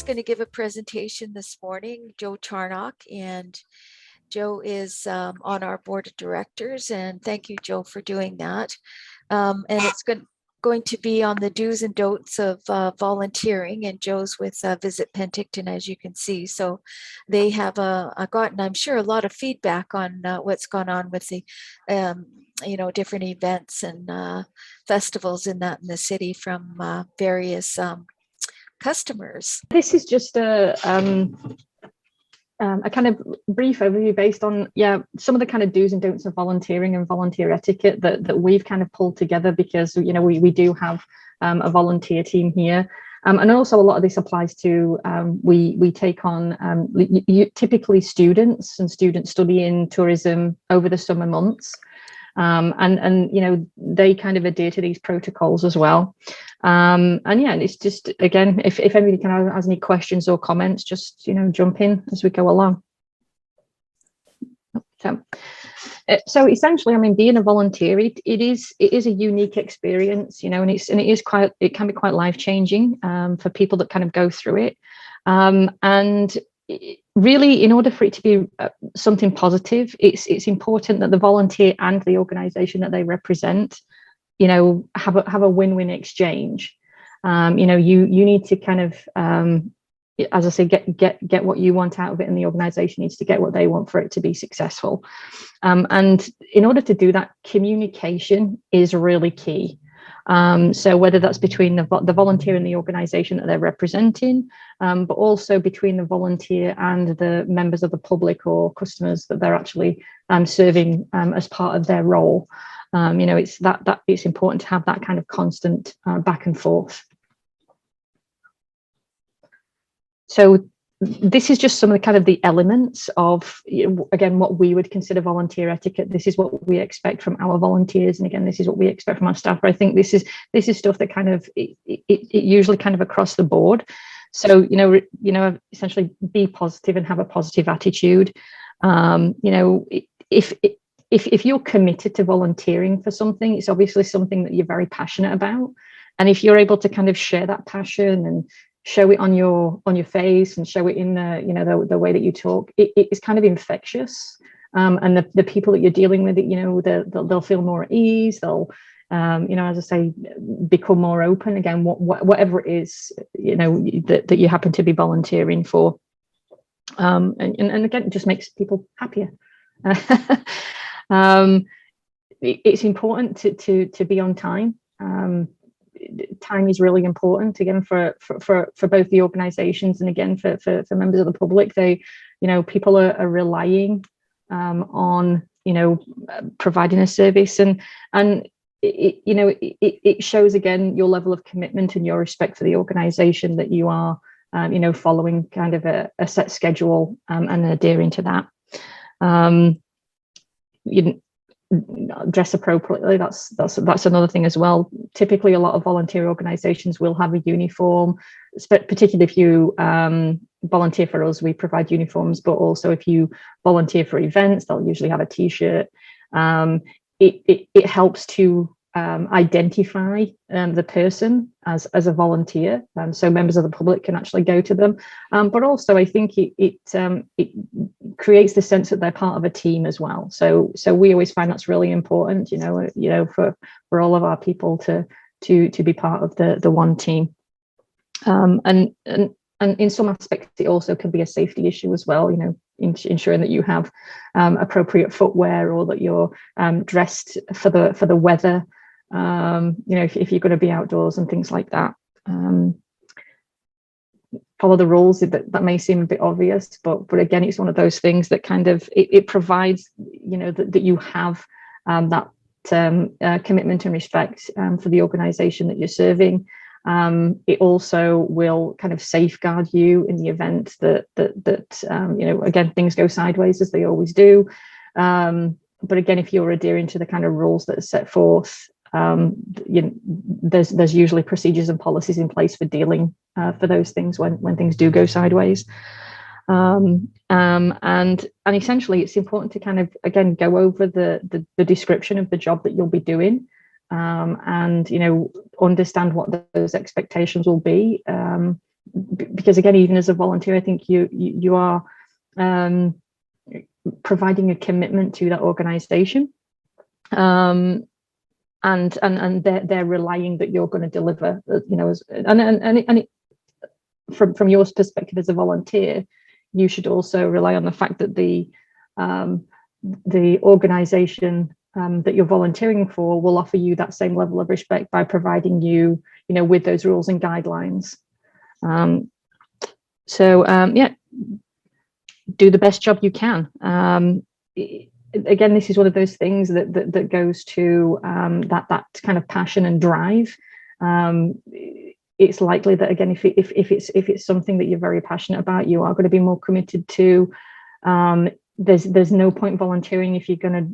going to give a presentation this morning, Joe Charnock, and Joe is on our board of directors, and thank you, Joe, for doing that. And it's going to be on the do's and don'ts of volunteering, and Joe's with Visit Penticton, as you can see. So they have gotten, I'm sure, a lot of feedback on what's gone on with the different events and festivals in the city from various customers. This is just a kind of brief overview based on some of the kind of do's and don'ts of volunteering and volunteer etiquette that we've kind of pulled together, because we do have a volunteer team here, and also a lot of this applies to we take on typically students and students studying tourism over the summer months. And they kind of adhere to these protocols as well. And it's just, again, if anybody has any questions or comments, just jump in as we go along. So essentially, I mean, being a volunteer, it is a unique experience, and it can be quite life-changing for people that kind of go through it. And really, in order for it to be something positive, it's important that the volunteer and the organisation that they represent, have a win-win exchange. You need to kind of, as I say, get what you want out of it, and the organisation needs to get what they want for it to be successful. And in order to do that, communication is really key. So whether that's between the volunteer and the organisation that they're representing, but also between the volunteer and the members of the public or customers that they're actually serving as part of their role. It's important to have that kind of constant back and forth. So this is just some of the kind of the elements of, again, what we would consider volunteer etiquette. This is what we expect from our volunteers, and again, this is what we expect from our staff. But I think this is stuff that kind of it usually kind of across the board. So essentially be positive and have a positive attitude. If you're committed to volunteering for something, it's obviously something that you're very passionate about, and if you're able to kind of share that passion and show it on your face and show it in the way that you talk, it's kind of infectious, and the people that you're dealing with, they'll feel more at ease. They'll as I say, become more open, again, whatever it is that you happen to be volunteering for, and again, it just makes people happier. It's important to be on time. Time is really important, again, for both the organizations and again for members of the public. People are relying on providing a service, and it shows, again, your level of commitment and your respect for the organization, that you are following kind of a set schedule and adhering to that. Dress appropriately, that's another thing as well. Typically, a lot of volunteer organizations will have a uniform, particularly if you volunteer for us, we provide uniforms, but also if you volunteer for events, they'll usually have a t-shirt. It helps to identify the person as a volunteer, so members of the public can actually go to them, but also I think it creates the sense that they're part of a team as well. So we always find that's really important, for all of our people to be part of the one team, and in some aspects it also can be a safety issue as well, ensuring that you have appropriate footwear, or that you're dressed for the weather, if you're going to be outdoors and things like that. Follow the rules. That may seem a bit obvious, but again, it's one of those things that kind of it provides that you have that commitment and respect for the organization that you're serving. It also will kind of safeguard you in the event that again, things go sideways, as they always do, but again, if you're adhering to the kind of rules that are set forth, there's usually procedures and policies in place for dealing for those things when things do go sideways. And essentially, it's important to kind of, again, go over the description of the job that you'll be doing, and understand what those expectations will be, because again, even as a volunteer, I think you are providing a commitment to that organization, and they're relying that you're going to deliver, and from your perspective as a volunteer, you should also rely on the fact that the organization that you're volunteering for will offer you that same level of respect by providing you, with those rules and guidelines. Yeah, do the best job you can. Again, this is one of those things that goes to that kind of passion and drive. It's likely that, again, if it's something that you're very passionate about, you are going to be more committed to. There's no point volunteering if you're going to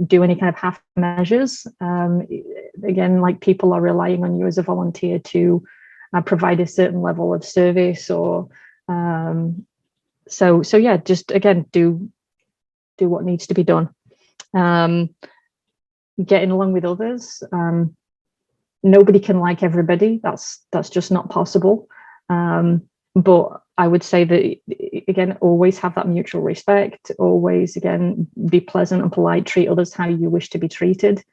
do any kind of half measures. Again, like, people are relying on you as a volunteer to provide a certain level of service, or so yeah, just again, do what needs to be done. Getting along with others. Nobody can like everybody. That's just not possible. But I would say that, again, always have that mutual respect. Always, again, be pleasant and polite. Treat others how you wish to be treated,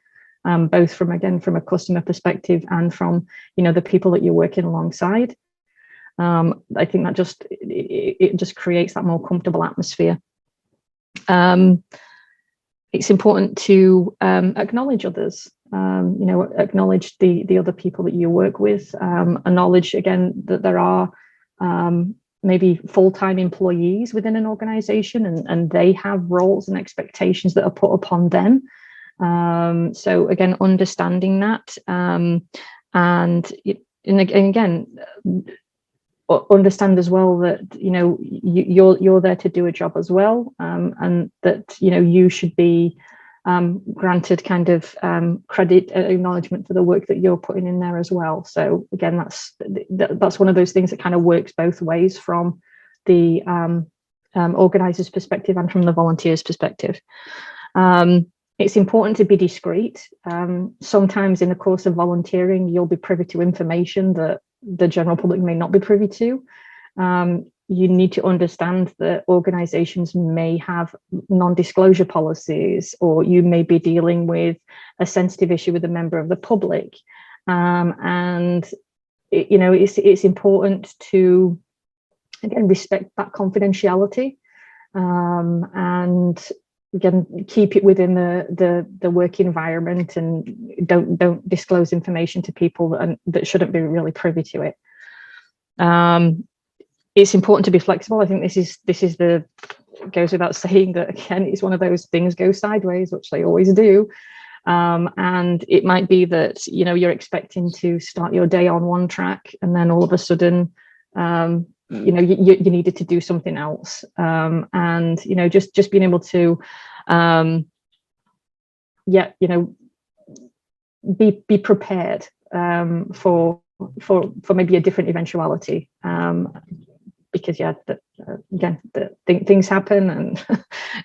both from a customer perspective and from, the people that you're working alongside. I think that it just creates that more comfortable atmosphere. It's important to acknowledge others. Acknowledge the other people that you work with. Acknowledge, again, that there are maybe full-time employees within an organization, and they have roles and expectations that are put upon them. So again, understanding that, and again, understand as well that you're there to do a job as well, and that you should be granted kind of credit, acknowledgement for the work that you're putting in there as well. So again, that's one of those things that kind of works both ways, from the organizer's perspective and from the volunteer's perspective. It's important to be discreet. Sometimes in the course of volunteering, you'll be privy to information that the general public may not be privy to. You need to understand that organizations may have non-disclosure policies, or you may be dealing with a sensitive issue with a member of the public. And it's important to, again, respect that confidentiality, and again, keep it within the work environment, and don't disclose information to people that shouldn't be really privy to it. It's important to be flexible. I think this is goes without saying that, again, it's one of those things go sideways, which they always do. And it might be that you're expecting to start your day on one track, and then all of a sudden you needed to do something else. And just being able to be prepared for maybe a different eventuality, because again, things happen, and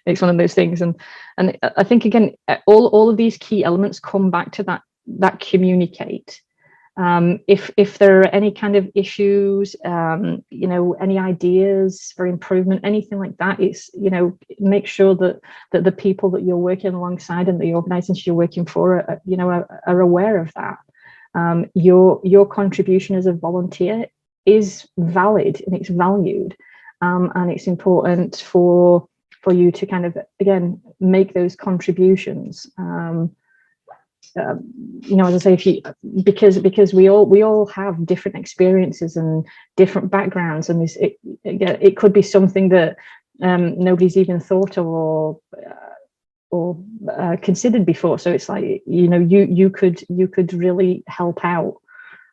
it's one of those things. And I think, again, all of these key elements come back to that communicate. If there are any kind of issues, any ideas for improvement, anything like that, it's make sure that the people that you're working alongside and the organizations you're working for are aware of that. Your contribution as a volunteer is valid and it's valued, and it's important for you to kind of, again, make those contributions. As I say, because we all have different experiences and different backgrounds, and it could be something that nobody's even thought of or considered before. So it's like, you could really help out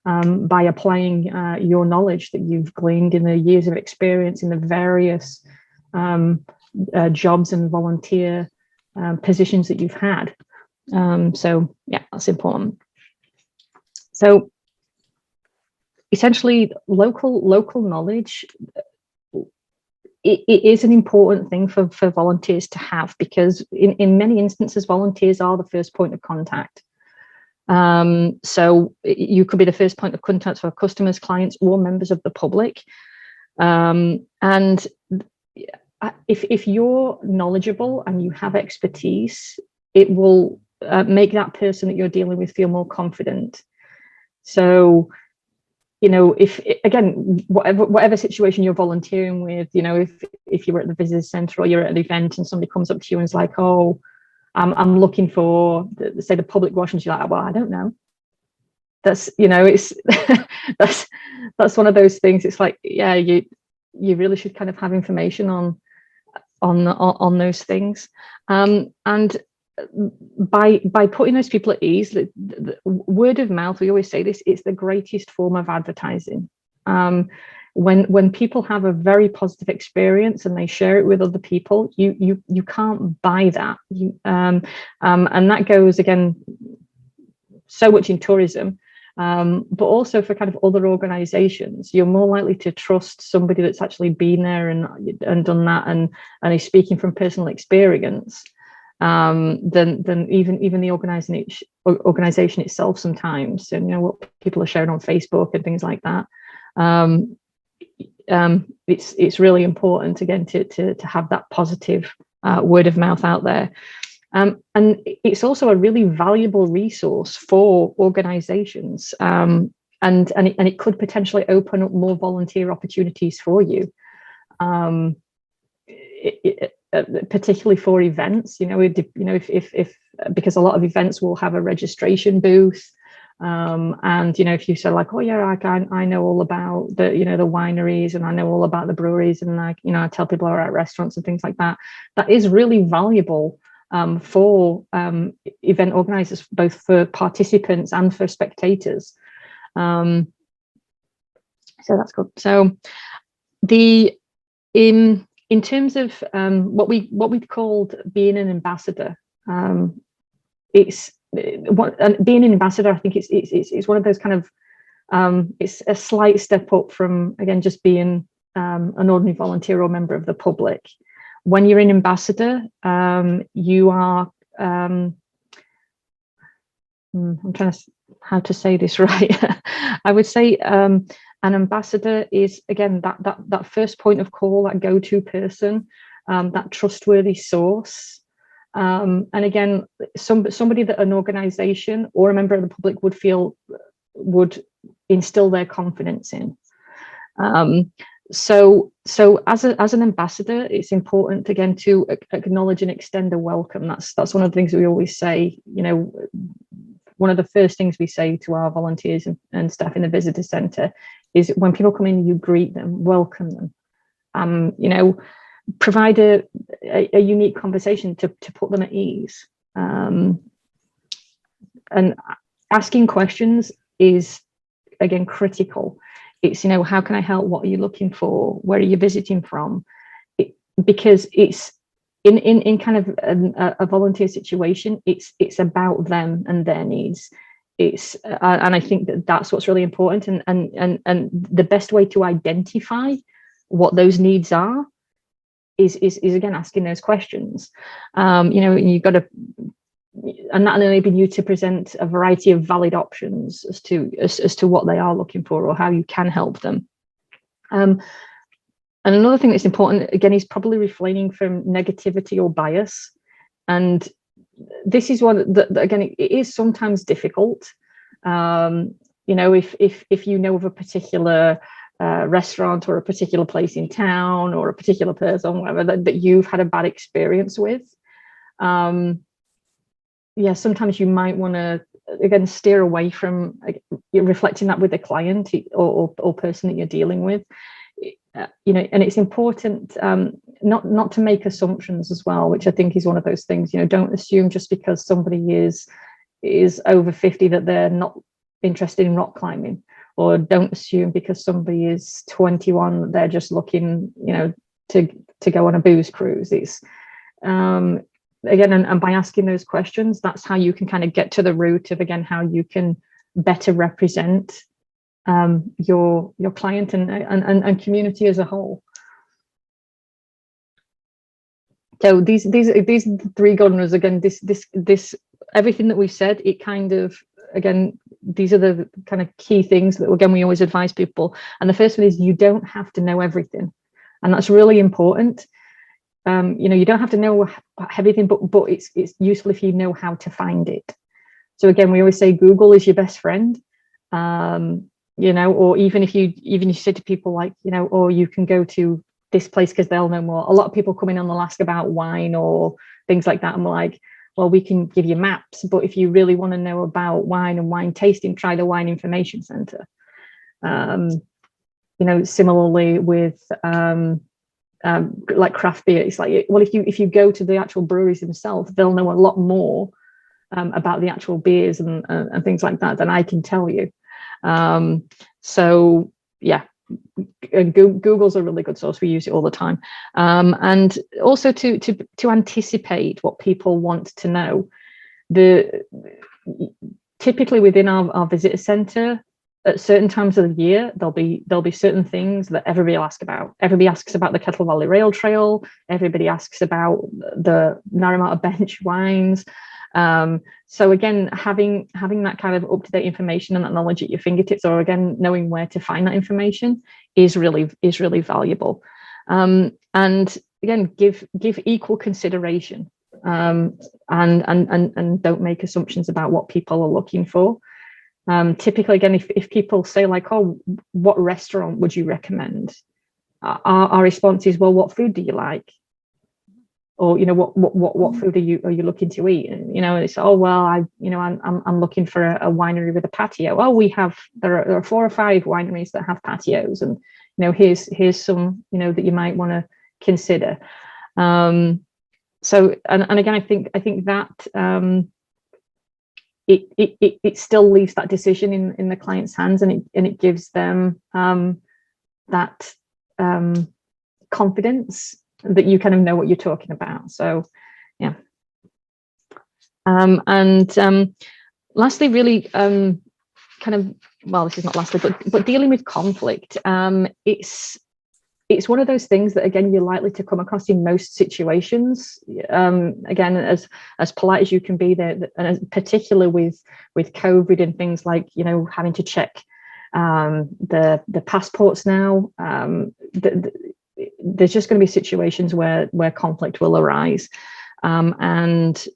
by applying your knowledge that you've gleaned in the years of experience in the various jobs and volunteer positions that you've had. So yeah, that's important. So essentially, local knowledge, it is an important thing for volunteers to have, because in many instances, volunteers are the first point of contact. So you could be the first point of contact for customers, clients, or members of the public. And if you're knowledgeable and you have expertise, it will make that person that you're dealing with feel more confident. So, if again, whatever situation you're volunteering with, if you're at the visitor centre or you're at an event and somebody comes up to you and is like, oh, I'm looking for say the public washrooms, you're like, well, I don't know. That's it's that's one of those things. It's like, yeah, you really should kind of have information on those things, and by putting those people at ease, the word of mouth, we always say this, it's the greatest form of advertising. When people have a very positive experience and they share it with other people, you can't buy that. And that goes again so much in tourism, but also for kind of other organizations. You're more likely to trust somebody that's actually been there and done that and is speaking from personal experience, than even the organization itself sometimes. And what people are sharing on Facebook and things like that. It's really important again to have that positive word of mouth out there. And it's also a really valuable resource for organizations, and it could potentially open up more volunteer opportunities for you, particularly for events. If because a lot of events will have a registration booth, and if you say like, oh yeah, I know all about the the wineries, and I know all about the breweries, and I tell people are at restaurants and things like that. That is really valuable. For event organizers, both for participants and for spectators. So that's good. So in terms of what we've called being an ambassador, being an ambassador, I think it's one of those kind of it's a slight step up from, again, just being an ordinary volunteer or member of the public. When you're an ambassador, you are, I'm trying to how to say this right. I would say an ambassador is, again, that first point of call, that go-to person, that trustworthy source. And again, somebody that an organization or a member of the public would instill their confidence in. So as an ambassador, it's important again to acknowledge and extend a welcome. That's one of the things that we always say. One of the first things we say to our volunteers and staff in the visitor centre is, when people come in, you greet them, welcome them. Provide a unique conversation to put them at ease. And asking questions is, again, critical. It's, how can I help? What are you looking for? Where are you visiting from? Because it's in kind of a volunteer situation, it's about them and their needs. And I think that's what's really important. And the best way to identify what those needs are is again asking those questions. You've got to, and that enabling you to present a variety of valid options as to what they are looking for or how you can help them. And another thing that's important, again, is probably refraining from negativity or bias. And this is one that again, it is sometimes difficult. If you know of a particular restaurant or a particular place in town or a particular person, whatever, that you've had a bad experience with. Sometimes you might want to, again, steer away from reflecting that with the client or person that you're dealing with. And it's important not to make assumptions as well, which I think is one of those things. Don't assume just because somebody is over 50 that they're not interested in rock climbing, or don't assume because somebody is 21 that they're just looking, to go on a booze cruise. It's again, and by asking those questions, that's how you can kind of get to the root of, again, how you can better represent your client and community as a whole. So these three golden rules, again, this everything that we've said, it kind of again, these are the kind of key things that, again, we always advise people. And the first one is you don't have to know everything. And that's really important. You don't have to know everything, but it's useful if you know how to find it. So again, we always say Google is your best friend. Or even if you say to people like, or you can go to this place because they'll know more. A lot of people come in and they'll ask about wine or things like that. And we're like, well, we can give you maps, but if you really want to know about wine and wine tasting, try the Wine Information Center. Similarly with like craft beer, it's like, well, if you go to the actual breweries themselves, they'll know a lot more about the actual beers and things like that than I can tell you. So yeah, Google's a really good source. We use it all the time, and also to anticipate what people want to know. Typically within our visitor center, at certain times of the year, there'll be certain things that everybody will ask about. Everybody asks about the Kettle Valley Rail Trail. Everybody asks about the Narromata Bench wines. So again, having that kind of up-to-date information and that knowledge at your fingertips, or again, knowing where to find that information is really valuable. And again, give equal consideration, and don't make assumptions about what people are looking for. Typically, again, if people say like, oh, what restaurant would you recommend? Our response is, well, what food do you like? Or what food are you looking to eat? And it's, oh well, I'm looking for a winery with a patio. Oh, there are 4 or 5 wineries that have patios, and here's some that you might want to consider. So and again, I think that it still leaves that decision in the client's hands, and it gives them that confidence that you kind of know what you're talking about. So yeah. And lastly, really kind of, well, this is not lastly, but dealing with conflict, it's one of those things that, again, you're likely to come across in most situations. Again, as polite as you can be there, and particularly with COVID and things like having to check the passports now. There's just going to be situations where conflict will arise, and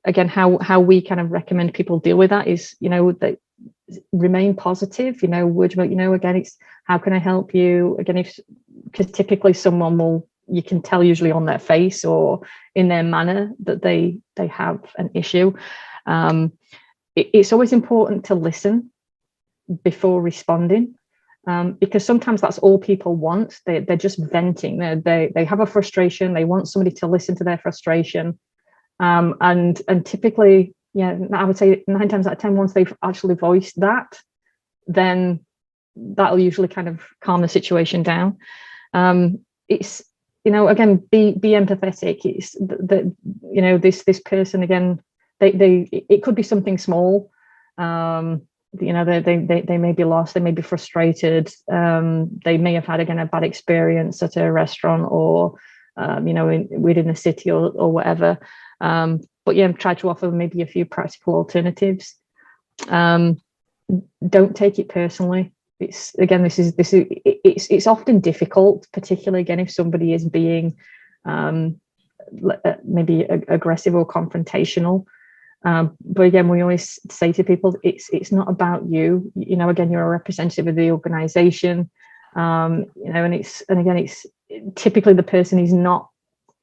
again, how we kind of recommend people deal with that is that remain positive. Word about again, it's how can I help you? Again, because typically you can tell usually on their face or in their manner that they have an issue. It's always important to listen before responding. Because sometimes that's all people want. They're just venting. They have a frustration. They want somebody to listen to their frustration. And typically, I would say 9 times out of 10, once they've actually voiced that, then that'll usually kind of calm the situation down. It's again, be empathetic. It's this person, again, it could be something small. They may be lost, they may be frustrated, they may have had, again, a bad experience at a restaurant or within the city or whatever, but try to offer maybe a few practical alternatives. Don't take it personally. It's, again, it's often difficult, particularly, again, if somebody is being maybe aggressive or confrontational. But again, we always say to people, it's not about you. Again, you're a representative of the organization. And again, it's typically the person is not,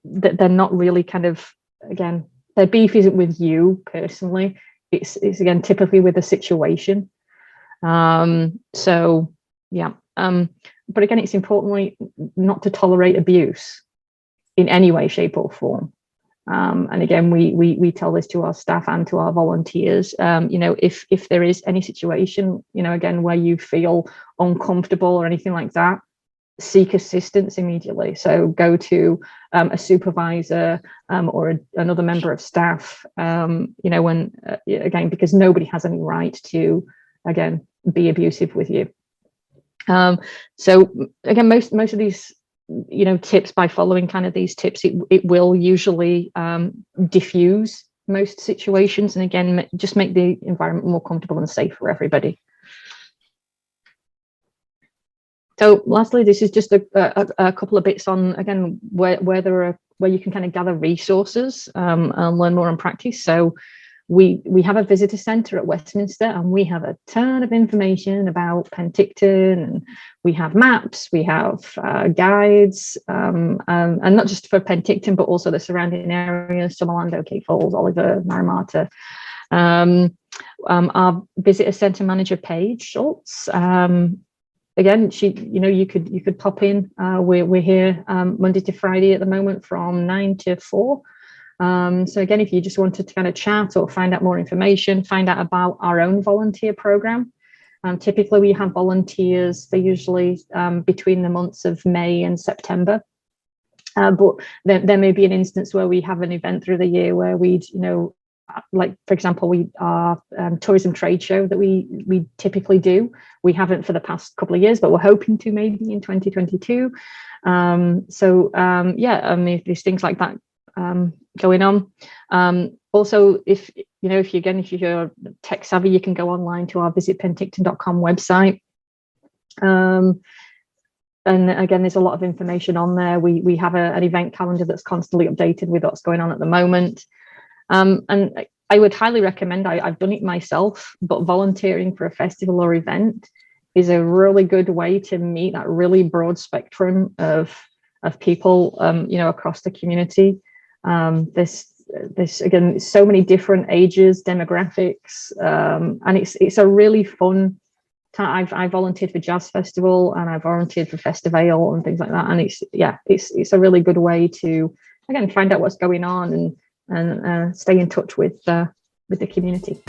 that they're not really kind of, again, their beef isn't with you personally. It's again typically with the situation. So yeah. But again, it's importantly not to tolerate abuse in any way, shape, or form. And again, we tell this to our staff and to our volunteers. If there is any situation, again, where you feel uncomfortable or anything like that, seek assistance immediately. So go to a supervisor or another member of staff. When again, because nobody has any right to, again, be abusive with you. So again, most of these tips, by following kind of these tips, it will usually diffuse most situations, and again, just make the environment more comfortable and safe for everybody. So lastly, this is just a couple of bits on, again, where you can kind of gather resources and learn more and practice. So we have a visitor centre at Westminster, and we have a ton of information about Penticton, and we have maps, we have guides, and not just for Penticton, but also the surrounding areas, Summerland, O'Key Falls, Oliver, Maramata. Our visitor centre manager, Paige Schultz, again, you could pop in. We're here Monday to Friday at the moment from 9 to 4. So again, if you just wanted to kind of chat or find out more information, find out about our own volunteer program. Typically, we have volunteers. They're usually between the months of May and September. But there may be an instance where we have an event through the year where we'd, like, for example, our tourism trade show that we typically do. We haven't for the past couple of years, but we're hoping to maybe in 2022. There's things like that going on. Also, if you're tech savvy, you can go online to our visitpenticton.com website. And again, there's a lot of information on there. We have an event calendar that's constantly updated with what's going on at the moment. And I would highly recommend, I've done it myself, but volunteering for a festival or event is a really good way to meet that really broad spectrum of people, across the community. There's again, so many different ages, demographics, and it's a really fun time. I volunteered for Jazz Festival, and I volunteered for Festivale and things like that. And it's a really good way to, again, find out what's going on and stay in touch with the community.